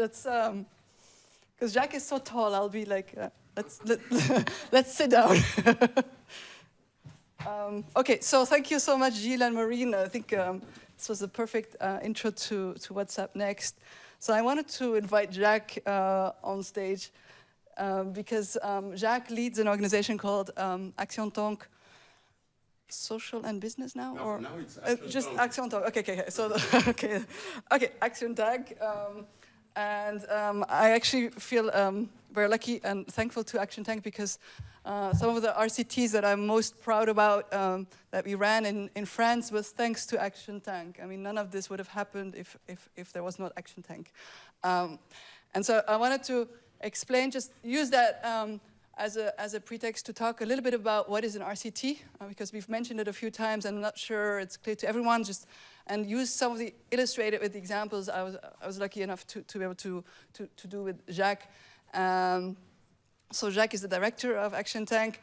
because Jacques is so tall, I'll be like, let's sit down. Okay, so thank you so much, Gilles and Maureen. I think this was a perfect intro to what's up next. So I wanted to invite Jacques on stage because Jacques leads an organization called Action Tank Social and Business now? No, or now it's Action just Tank. Action Tank. Okay. So, okay, Action Tank. And I actually feel very lucky and thankful to Action Tank because some of the RCTs that I'm most proud about that we ran in France was thanks to Action Tank. I mean, none of this would have happened if there was not Action Tank. And so I wanted to explain, just use that as a pretext to talk a little bit about what is an RCT, because we've mentioned it a few times. I'm not sure it's clear to everyone. And use some of the illustrated with the examples I was lucky enough to be able to do with Jacques. So Jacques is the director of Action Tank.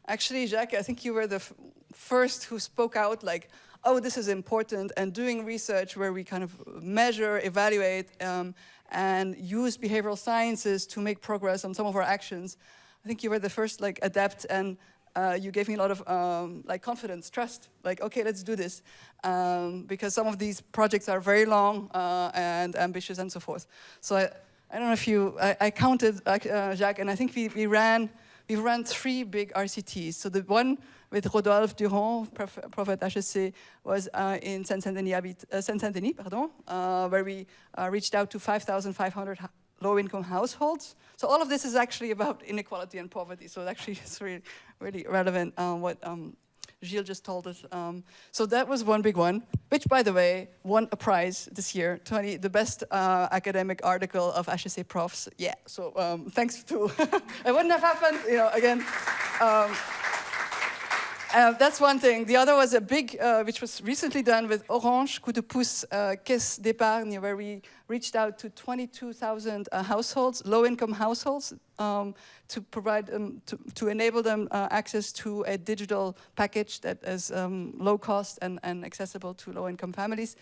Actually, Jacques, I think you were the first who spoke out like, oh, this is important, and doing research where we kind of measure, evaluate, and use behavioral sciences to make progress on some of our actions. I think you were the first like adept, and you gave me a lot of like confidence, trust, like, okay, let's do this. Because some of these projects are very long and ambitious and so forth. So I don't know if I counted, Jacques, and I think we've ran 3 big RCTs. So the one with Rodolphe Durand, prof at HEC, was in Seine-Saint-Denis, where we reached out to 5,500 low-income households. So all of this is actually about inequality and poverty. So actually it's really, really relevant what Gilles just told us. So that was one big one, which, by the way, won a prize this year, the best academic article of HEC profs. Yeah, so thanks to, it wouldn't have happened, again. That's one thing. The other was a big, which was recently done with Orange, Coup de Pouce, Caisse d'Épargne, where we reached out to 22,000 households, low-income households, to provide to enable them access to a digital package that is low cost and accessible to low-income families.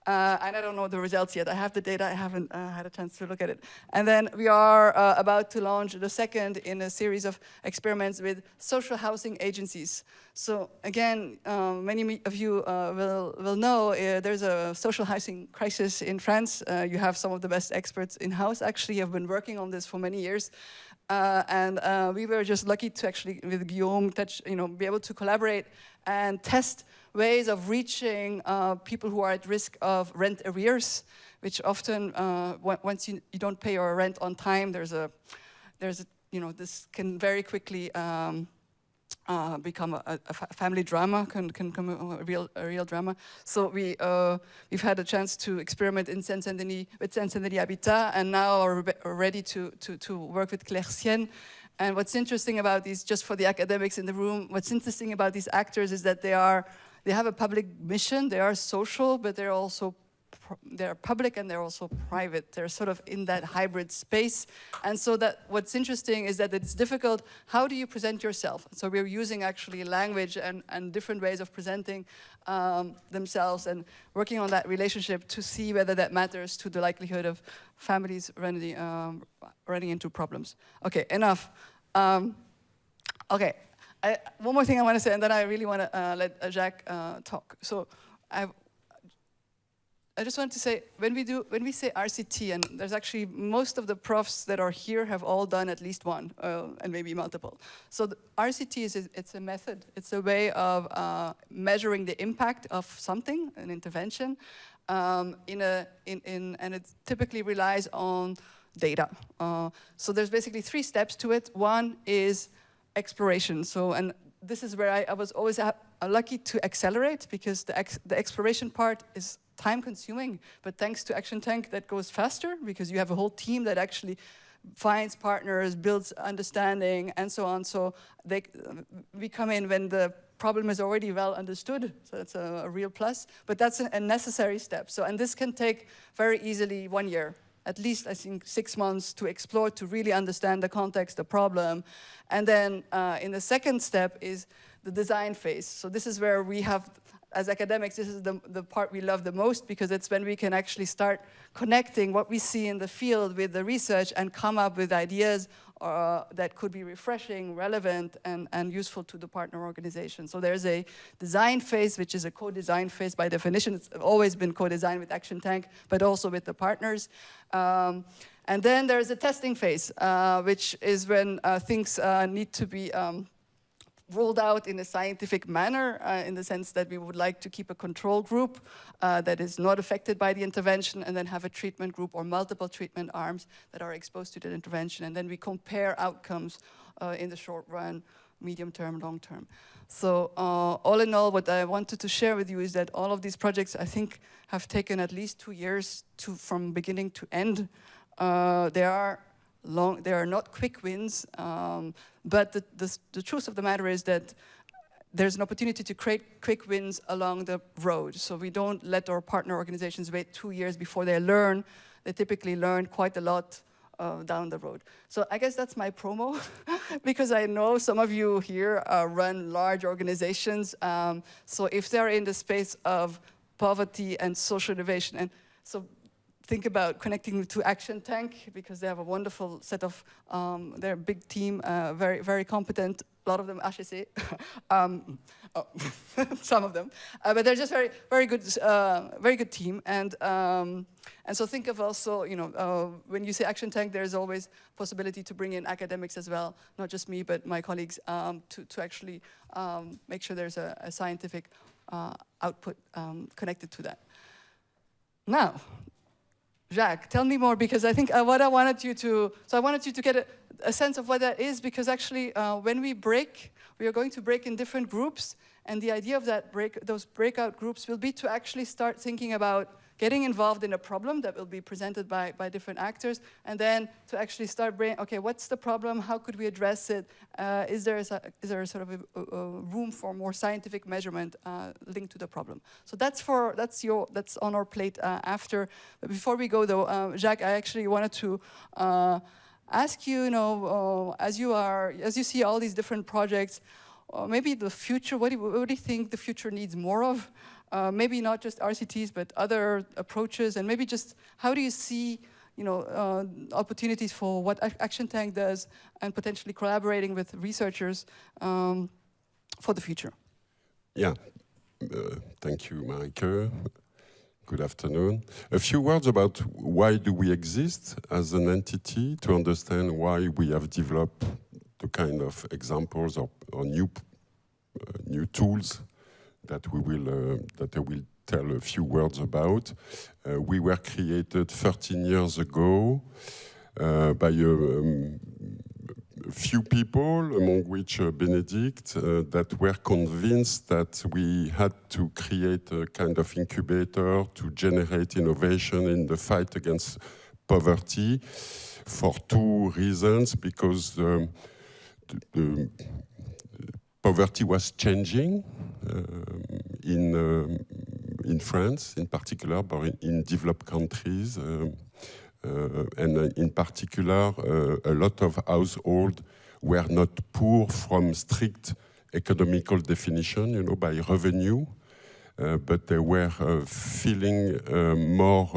And I don't know the results yet. I have the data. I haven't had a chance to look at it. And then we are about to launch the second in a series of experiments with social housing agencies. So again, many of you will know there's a social housing crisis in France. You have some of the best experts in-house actually have been working on this for many years. And we were just lucky to actually, with Guillaume, be able to collaborate and test ways of reaching people who are at risk of rent arrears, which often, once you don't pay your rent on time, this can very quickly become a family drama, can become a real drama. So we've had a chance to experiment in Seine-Saint-Denis with Seine-Saint-Denis Habitat, and now are ready to work with Claire-Sienne. And what's interesting about these, just for the academics in the room, what's interesting about these actors is that they have a public mission. They are social, but they're public and they're also private. They're sort of in that hybrid space. And so what's interesting is that it's difficult. How do you present yourself? So we're using actually language and different ways of presenting themselves and working on that relationship to see whether that matters to the likelihood of families running into problems. Okay, enough. Okay. One more thing I want to say, and then I really want to let Jacques talk. So I just want to say, when we say RCT, and there's actually most of the profs that are here have all done at least one, and maybe multiple. So the RCT it's a method. It's a way of measuring the impact of something, an intervention, and it typically relies on data. So there's basically 3 steps to it. One is exploration. So, and this is where I was always lucky to accelerate, because the exploration part is time-consuming, but thanks to Action Tank, that goes faster, because you have a whole team that actually finds partners, builds understanding, and so on. So we come in when the problem is already well understood, so that's a real plus, but that's a necessary step. So, and this can take very easily 1 year. At least, I think, 6 months to explore, to really understand the context, the problem. And then in the second step is the design phase. So this is where we have as academics, this is the part we love the most, because it's when we can actually start connecting what we see in the field with the research and come up with ideas that could be refreshing, relevant, and useful to the partner organization. So there's a design phase, which is a co-design phase by definition. It's always been co-design with Action Tank, but also with the partners. And then there's a testing phase, which is when things need to be rolled out in a scientific manner, in the sense that we would like to keep a control group that is not affected by the intervention, and then have a treatment group or multiple treatment arms that are exposed to the intervention. And then we compare outcomes in the short run, medium term, long term. So all in all, what I wanted to share with you is that all of these projects, I think, have taken at least 2 years from beginning to end. They are not quick wins, but the truth of the matter is that there's an opportunity to create quick wins along the road. So we don't let our partner organizations wait 2 years before they learn. They typically learn quite a lot down the road. So I guess that's my promo, because I know some of you here run large organizations. So if they're in the space of poverty and social innovation, and so think about connecting to Action Tank, because they have a wonderful set of, they're a big team, very, very competent, a lot of them HEC, some of them, but they're just very good team. And so think of also, when you say Action Tank, there's always possibility to bring in academics as well, not just me, but my colleagues, to actually make sure there's a scientific output connected to that. Now, Jacques, tell me more, because I think what I wanted you to, so I wanted you to get a sense of what that is, because actually when we are going to break in different groups, and the idea of those breakout groups will be to actually start thinking about getting involved in a problem that will be presented by different actors, and then to actually start okay, what's the problem? How could we address it? Is there a sort of a room for more scientific measurement linked to the problem? So that's on our plate after. But before we go though, Jacques, I actually wanted to ask you, as you see all these different projects, maybe the future, what do you think the future needs more of? Maybe not just RCTs, but other approaches, and maybe just how do you see, opportunities for what Action Tank does, and potentially collaborating with researchers for the future? Yeah, thank you, Marike. Good afternoon. A few words about why do we exist as an entity, to understand why we have developed the kind of examples or new tools that I will tell a few words about. We were created 13 years ago by a few people, among which Benedict, that were convinced that we had to create a kind of incubator to generate innovation in the fight against poverty, for 2 reasons. Because the poverty was changing in France, in particular, but in developed countries, and in particular, a lot of households were not poor from strict economical definition, by revenue, but they were feeling more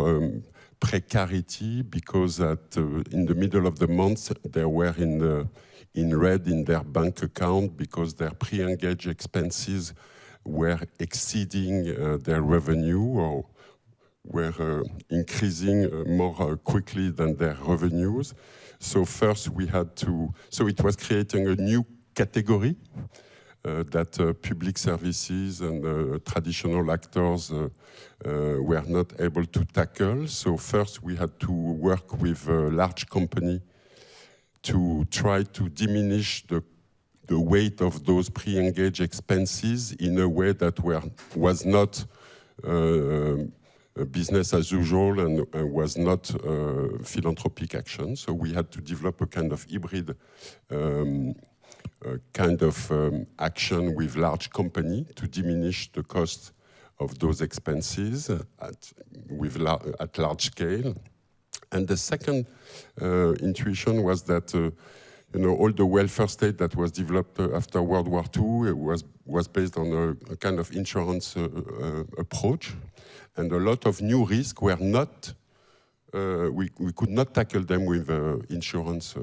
precarity, because in the middle of the month they were in red in their bank account, because their pre-engaged expenses were exceeding their revenue, or were increasing more quickly than their revenues. So first we had to, so it was creating a new category that public services and traditional actors were not able to tackle. So first we had to work with a large company to try to diminish the weight of those pre-engaged expenses in a way that was not business as usual and was not philanthropic action. So we had to develop a kind of hybrid action with large company to diminish the cost of those expenses at large scale. And the second intuition was that you know, all the welfare state that was developed after World War II was based on a kind of insurance approach, and a lot of new risks were not, we could not tackle them with insurance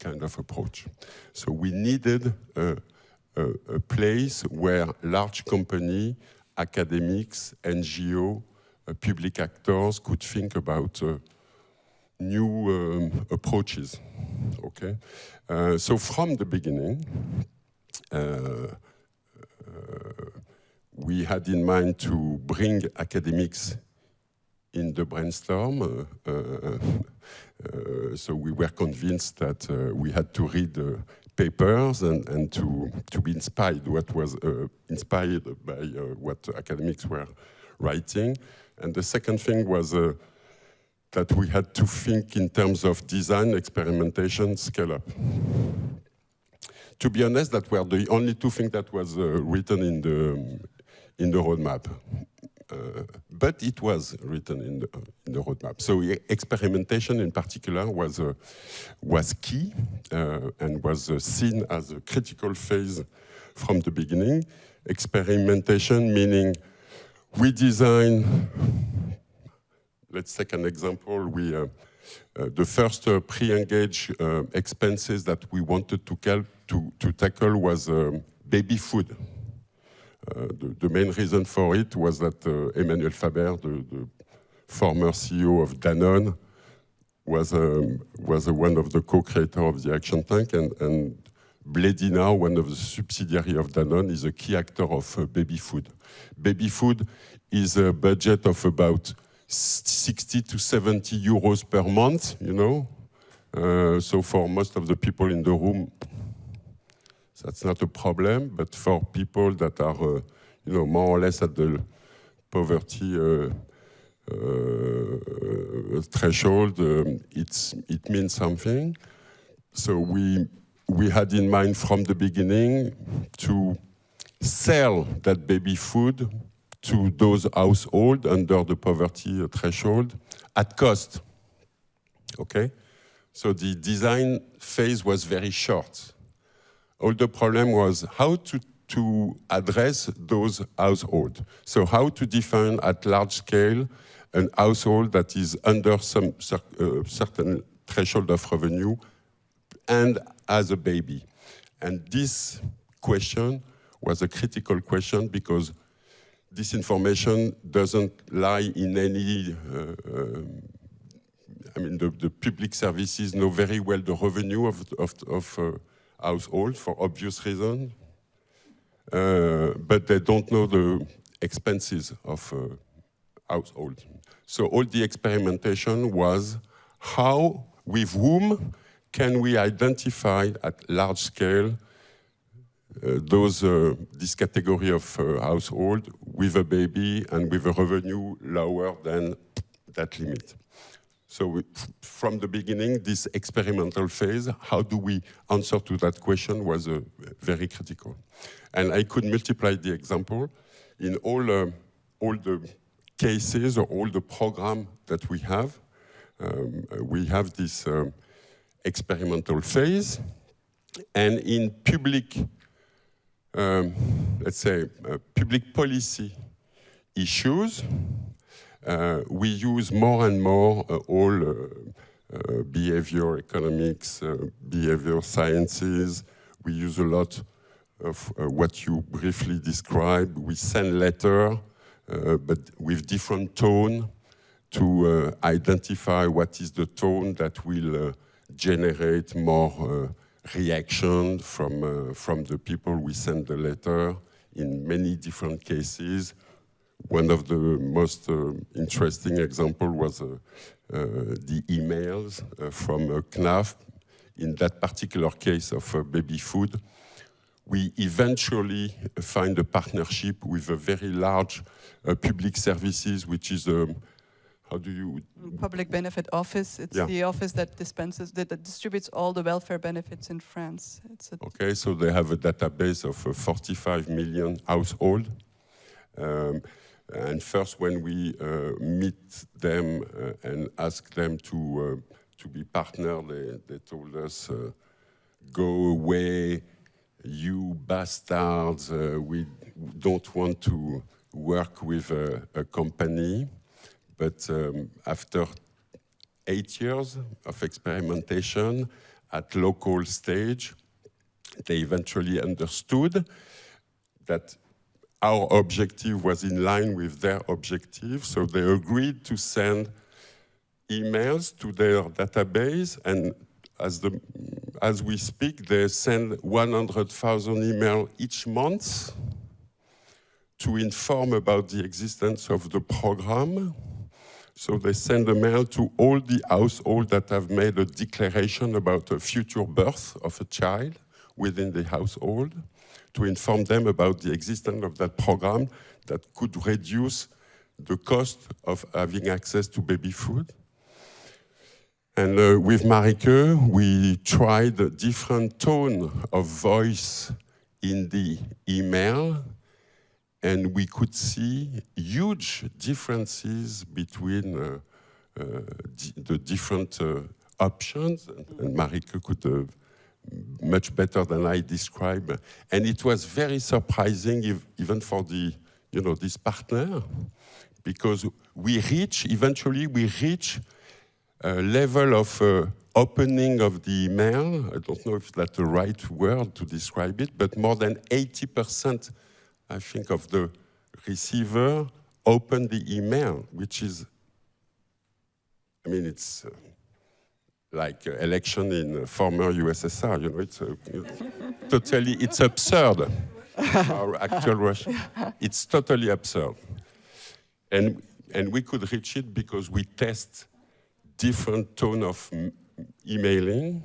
kind of approach. So we needed a place where large company, academics, NGO, public actors could think about new approaches. Okay, so from the beginning, we had in mind to bring academics in the brainstorm. So we were convinced that we had to read papers and to be inspired inspired by what academics were writing. And the second thing was that we had to think in terms of design, experimentation, scale up. To be honest, that were the only two things that was written in the roadmap. But it was written in the roadmap. So experimentation in particular was key and was seen as a critical phase from the beginning. Experimentation meaning we design, let's take an example. The first pre-engaged expenses that we wanted to tackle was baby food. The main reason for it was that Emmanuel Faber, the former CEO of Danone, was one of the co-creators of the Action Tank, and Bledina, one of the subsidiaries of Danone, is a key actor of baby food. Baby food is a budget of about 60 to 70 euros per month, you know. So for most of the people in the room, that's not a problem, but for people that are, you know, more or less at the poverty threshold, it means something. So we had in mind from the beginning to sell that baby food to those households under the poverty threshold at cost. Okay? So the design phase was very short. All the problem was how to address those households. So how to define at large scale an household that is under some certain threshold of revenue and as a baby. And this question was a critical question because this information doesn't lie in any, I mean, the public services know very well the revenue of household for obvious reasons, but they don't know the expenses of household. So all the experimentation was how, with whom can we identify at large scale this category of household with a baby and with a revenue lower than that limit. So from the beginning, this experimental phase, how do we answer to that question was very critical. And I could multiply the example in all the cases or all the programs that we have. We have this experimental phase, and in public, let's say, public policy issues, we use more and more all behavior economics, behavior sciences. We use a lot of what you briefly described. We send letters, but with different tone to identify what is the tone that will generate more reaction from the people we send the letter in many different cases. One of the most interesting example was the emails from CNAF. In that particular case of baby food, we eventually find a partnership with a very large public services, which is how do you... Public benefit office. It's the office that distributes all the welfare benefits in France. Okay, so they have a database of 45 million households. And first, when we meet them and ask them to be partner, they told us go away, you bastards, we don't want to work with a company. But after 8 years of experimentation at local stage, they eventually understood that our objective was in line with their objective, so they agreed to send emails to their database, and as we speak, they send 100,000 emails each month to inform about the existence of the program. So they send a mail to all the households that have made a declaration about a future birth of a child within the household, to inform them about the existence of that program that could reduce the cost of having access to baby food. And with Marike, we tried a different tone of voice in the email, and we could see huge differences between the different options, and Marike could much better than I describe. And it was very surprising, even for this partner, because eventually we reach a level of opening of the email. I don't know if that's the right word to describe it, but more than 80%, I think, of the receiver opened the email, which is, I mean, it's like election in former USSR, it's totally, it's absurd. Our actual Russia, it's totally absurd. And we could reach it because we test different tone of emailing,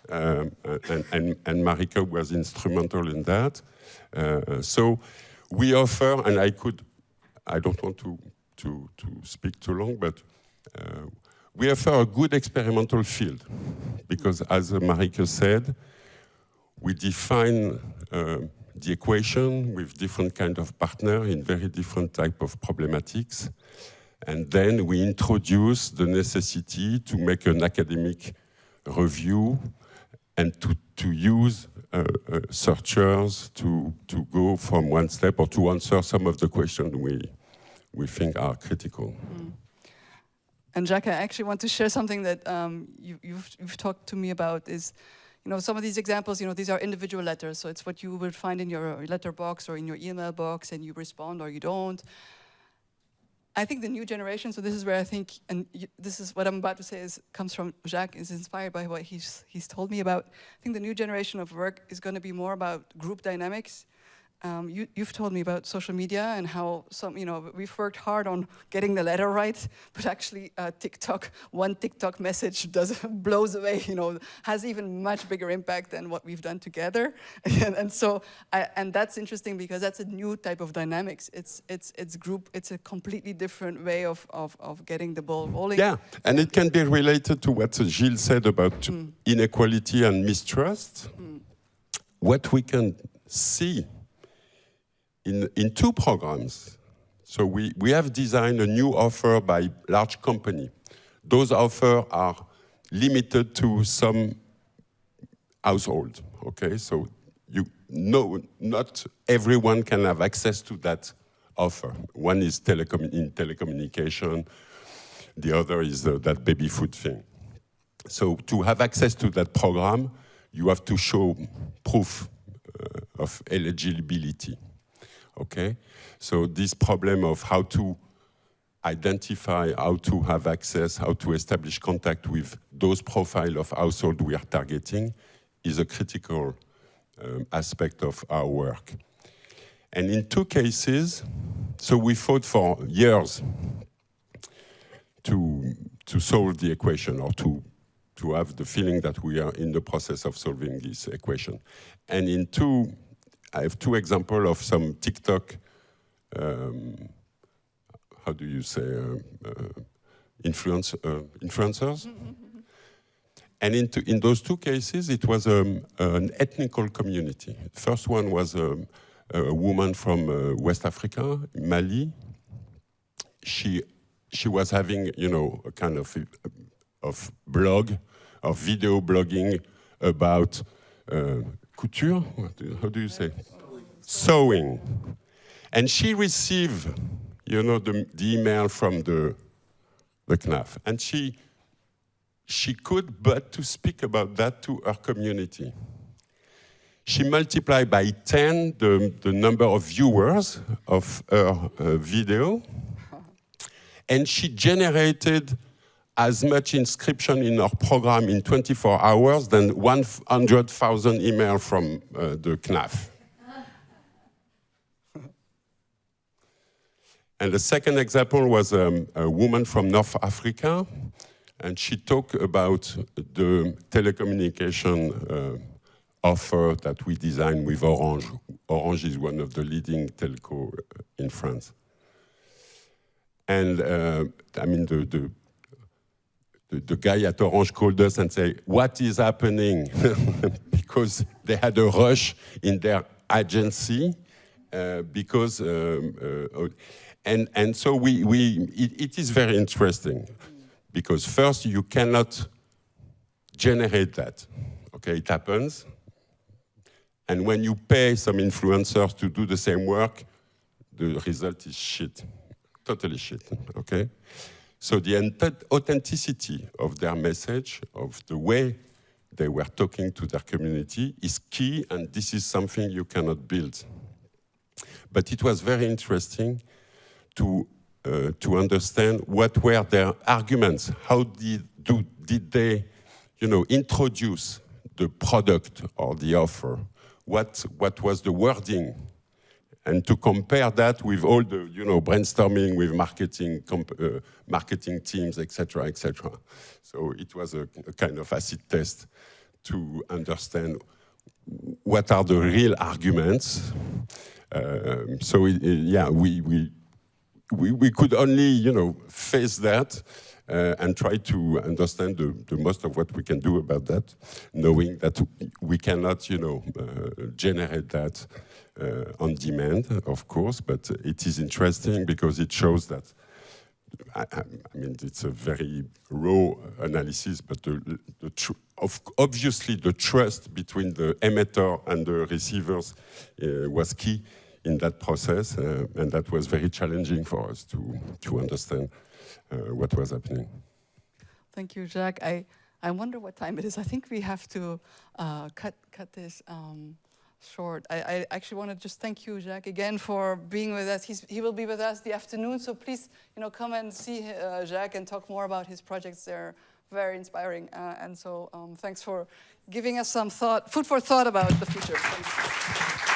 and Marike was instrumental in that. So we offer, and I don't want to speak too long, but we offer a good experimental field, because as Marike said, we define the equation with different kind of partner in very different type of problematics. And then we introduce the necessity to make an academic review and to use searchers to go from one step or to answer some of the questions we think are critical. Mm. And Jacques, I actually want to share something that you've talked to me about is, some of these examples, these are individual letters, so it's what you would find in your letterbox or in your email box, and you respond or you don't. I think the new generation, so this is where I think, and this is what I'm about to say comes from Jacques, is inspired by what he's told me about. I think the new generation of work is going to be more about group dynamics. You've told me about social media and how we've worked hard on getting the letter right, but actually one TikTok message blows away, has even much bigger impact than what we've done together. and that's interesting because that's a new type of dynamics. It's group, it's a completely different way of getting the ball rolling. Yeah, and it can be related to what Gilles said about inequality and mistrust. What we can see in two programs. So we have designed a new offer by large company. Those offers are limited to some household, okay? So not everyone can have access to that offer. One is in telecommunication, the other is that baby food thing. So to have access to that program, you have to show proof of eligibility. Okay, so this problem of how to identify, how to have access, how to establish contact with those profiles of household we are targeting is a critical aspect of our work. And in two cases, so we fought for years to solve the equation, or to have the feeling that we are in the process of solving this equation. And I have two examples of some TikTok, how do you say, influencers. And in those two cases, it was an ethnical community. First one was a woman from West Africa, Mali. She was having, a kind of blog, of video blogging about couture. How do you say? Sewing. And she received, you know, the email from the CNAF, and she could but to speak about that to her community. She multiplied by 10 the number of viewers of her video, and she generated as much inscription in her program in 24 hours than 100,000 emails from the CNAF. And the second example was a woman from North Africa, and she talked about the telecommunication offer that we designed with Orange. Orange is one of the leading telco in France. And I mean, the guy at Orange called us and said, "What is happening?" Because they had a rush in their agency, because, and so it is very interesting, because first you cannot generate that. Okay, it happens. And when you pay some influencers to do the same work, the result is shit, totally shit, okay? So the authenticity of their message, of the way they were talking to their community is key, and this is something you cannot build. But it was very interesting to understand what were their arguments. How did they, you know, introduce the product or the offer? What was the wording? And to compare that with all the, you know, brainstorming with marketing teams, etc., etc. So it was a kind of acid test to understand what are the real arguments. So yeah, we could only, you know, face that and try to understand the most of what we can do about that, knowing that we cannot, you know, generate that on demand, of course, but it is interesting because it shows that, I mean, it's a very raw analysis, but obviously the trust between the emitter and the receivers was key in that process, and that was very challenging for us to understand what was happening. Thank you, Jacques. I wonder what time it is. I think we have to cut this short. I actually want to just thank you, Jacques, again for being with us. He will be with us the afternoon, so please, you know, come and see Jacques and talk more about his projects. They're very inspiring, and so thanks for giving us some food for thought about the future. Thanks.